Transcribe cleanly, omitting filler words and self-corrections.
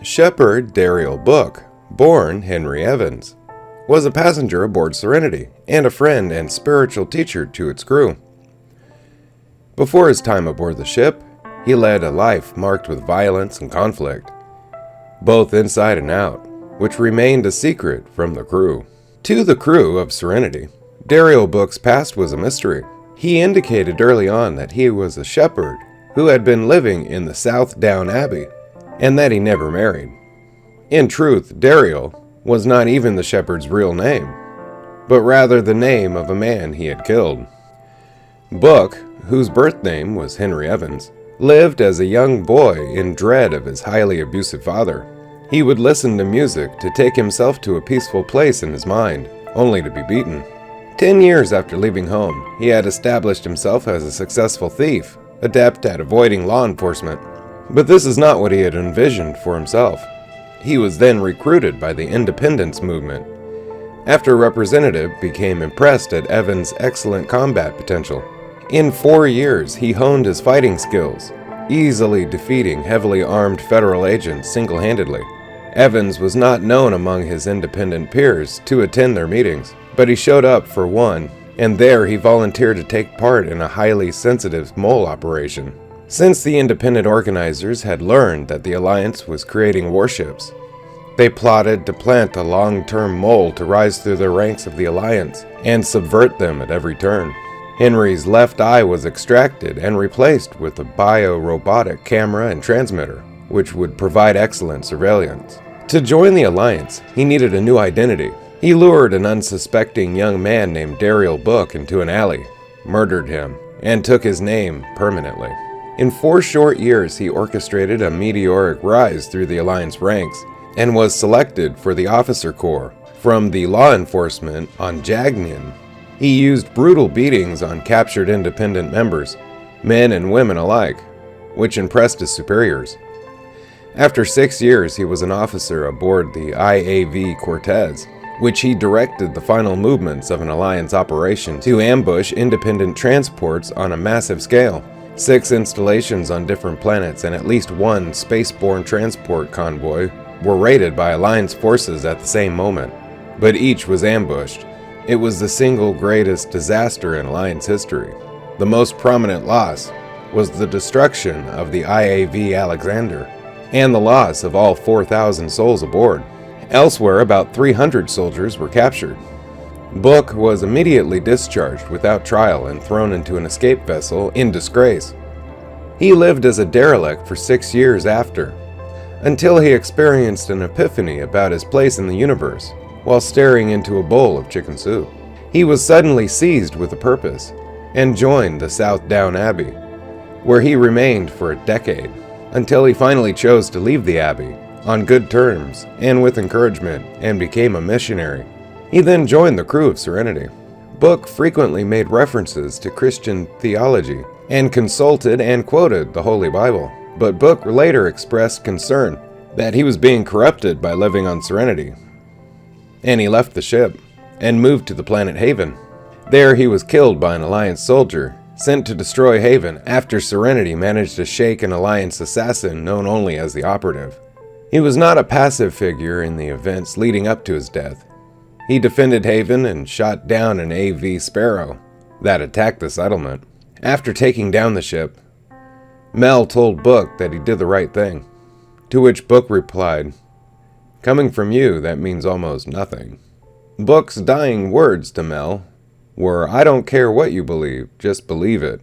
Shepherd Derrial Book, born Henry Evans, was a passenger aboard Serenity and a friend and spiritual teacher to its crew. Before his time aboard the ship, he led a life marked with violence and conflict, both inside and out, which remained a secret from the crew. To the crew of Serenity, Derrial Book's past was a mystery. He indicated early on that he was a shepherd who had been living in the South Down Abbey, and that he never married. In truth, Derrial was not even the shepherd's real name, but rather the name of a man he had killed. Book, whose birth name was Henry Evans, lived as a young boy in dread of his highly abusive father. He would listen to music to take himself to a peaceful place in his mind, only to be beaten. 10 years after leaving home, he had established himself as a successful thief, adept at avoiding law enforcement. But this is not what he had envisioned for himself. He was then recruited by the independence movement, after a representative became impressed at Evans' excellent combat potential. In 4 years, he honed his fighting skills, easily defeating heavily armed federal agents single-handedly. Evans was not known among his independent peers to attend their meetings, but he showed up for one, and there he volunteered to take part in a highly sensitive mole operation. Since the independent organizers had learned that the Alliance was creating warships, they plotted to plant a long-term mole to rise through the ranks of the Alliance and subvert them at every turn. Henry's left eye was extracted and replaced with a bio-robotic camera and transmitter, which would provide excellent surveillance. To join the Alliance, he needed a new identity. He lured an unsuspecting young man named Derrial Book into an alley, murdered him, and took his name permanently. In 4 short years, he orchestrated a meteoric rise through the Alliance ranks and was selected for the Officer Corps from the law enforcement on Jagnian. He used brutal beatings on captured independent members, men and women alike, which impressed his superiors. After 6 years, he was an officer aboard the IAV Cortez, which he directed the final movements of an Alliance operation to ambush independent transports on a massive scale. 6 installations on different planets and at least 1 spaceborne transport convoy were raided by Alliance forces at the same moment, but each was ambushed. It was the single greatest disaster in Alliance history. The most prominent loss was the destruction of the IAV Alexander, and the loss of all 4,000 souls aboard. Elsewhere, about 300 soldiers were captured. Book was immediately discharged without trial and thrown into an escape vessel in disgrace. He lived as a derelict for 6 years after, until he experienced an epiphany about his place in the universe while staring into a bowl of chicken soup. He was suddenly seized with a purpose and joined the South Down Abbey, where he remained for a decade, until he finally chose to leave the Abbey on good terms and with encouragement and became a missionary. He then joined the crew of Serenity. Book frequently made references to Christian theology and consulted and quoted the Holy Bible, but Book later expressed concern that he was being corrupted by living on Serenity, and he left the ship and moved to the planet Haven. There he was killed by an Alliance soldier sent to destroy Haven after Serenity managed to shake an Alliance assassin known only as the Operative. He was not a passive figure in the events leading up to his death. He defended Haven and shot down an AV Sparrow that attacked the settlement. After taking down the ship, Mel told Book that he did the right thing, to which Book replied, "Coming from you, that means almost nothing." Book's dying words to Mel were, "I don't care what you believe, just believe it."